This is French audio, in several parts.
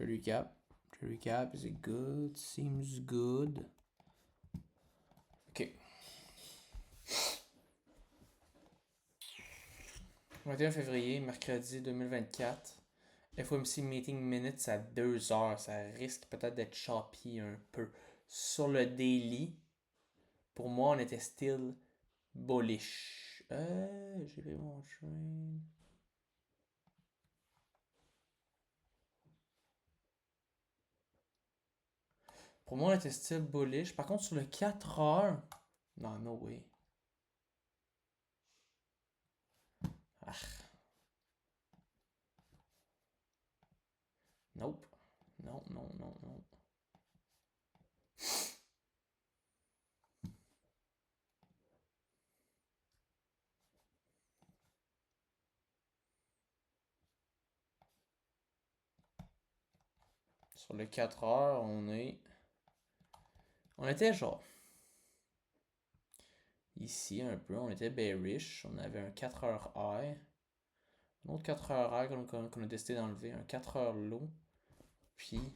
To recap, is it good? Seems good. Ok. 21 février, mercredi 2024. FOMC Meeting Minutes à 2 heures. Ça risque peut-être d'être choppy un peu. Sur le daily, pour moi, on était still bullish. J'ai pris mon train. Pour moi, on était still bullish. Par contre, sur le 4 heures, non, no way. Ah. Nope. Non, non, non, non. Sur le 4 heures, on était genre ici un peu, on était bearish, on avait un 4 heures high, un autre 4 heures high qu'on a décidé d'enlever, un 4 heures low, puis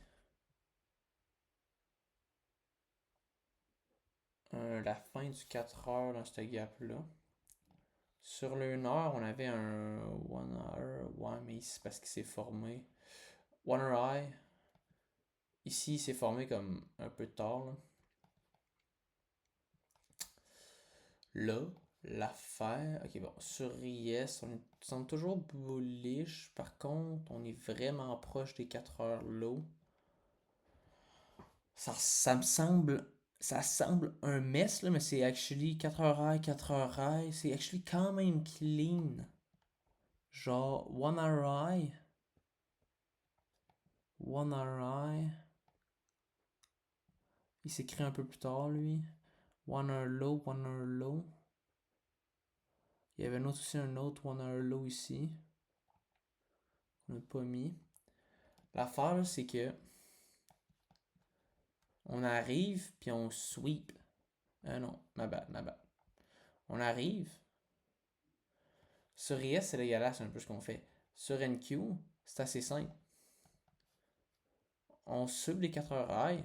la fin du 4 heures dans ce gap-là. Sur le 1 heure, on avait un 1 hour, ouais, mais c'est parce qu'il s'est formé. 1 hour high, ici il s'est formé comme un peu tard, là. Là, l'affaire. Ok, bon, sur Yes, on semble toujours bullish. Par contre, on est vraiment proche des 4 heures low. Ça me semble. Ça semble un mess, là, mais c'est actually 4 heures high, 4 heures high. C'est actually quand même clean. Genre, 1 hour high. 1 hour high. Il s'est créé un peu plus tard, lui. 1 hour low, 1 hour low. Il y avait aussi un autre 1 hour low ici. On n'a pas mis. L'affaire, c'est que on arrive, puis on sweep. Non, ma bad. On arrive. Sur IS, c'est dégueulasse un peu ce qu'on fait. Sur NQ, c'est assez simple. On sub les 4 heures high,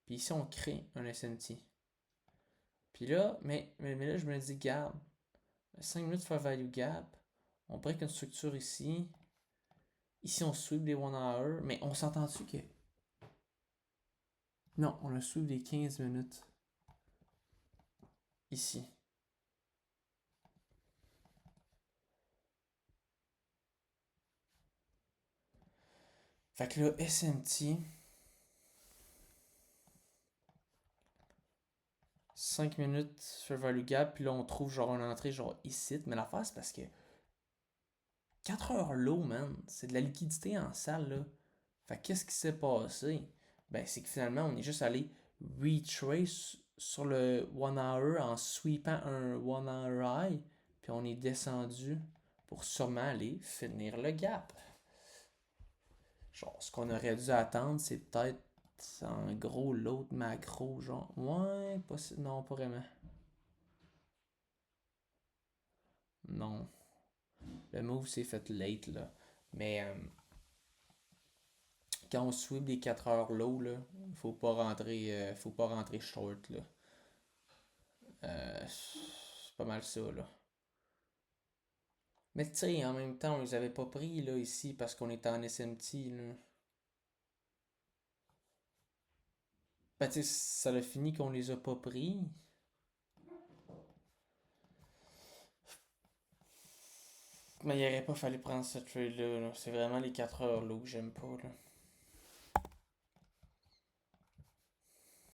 puis ici, on crée un SMT. Puis là, mais là, je me dis, garde, 5 minutes for value gap, on break une structure ici. Ici, on sweep les 1 hour, mais on s'entend-tu que... Non, on a sweep les 15 minutes. Ici. Fait que là, SMT... 5 minutes sur value gap, puis là on trouve genre une entrée genre ici, mais l'affaire c'est parce que 4 heures low, man, c'est de la liquidité en salle là. Fait qu'est-ce qui s'est passé? Ben c'est que finalement on est juste allé retrace sur le 1 hour en sweepant un 1 hour high, puis on est descendu pour sûrement aller finir le gap. Genre ce qu'on aurait dû attendre c'est peut-être en gros l'autre macro, genre ouais, non pas vraiment. Non. Le move s'est fait late, là. Mais quand on sweep les 4 heures low, là, faut pas rentrer short, là. C'est pas mal ça, là. Mais tu sais, en même temps, on les avait pas pris, là, ici, parce qu'on était en SMT, là. Ben, tu sais, ça a fini qu'on les a pas pris. Mais il aurait pas fallu prendre ce trade-là, là. C'est vraiment les 4 heures low que j'aime pas, là.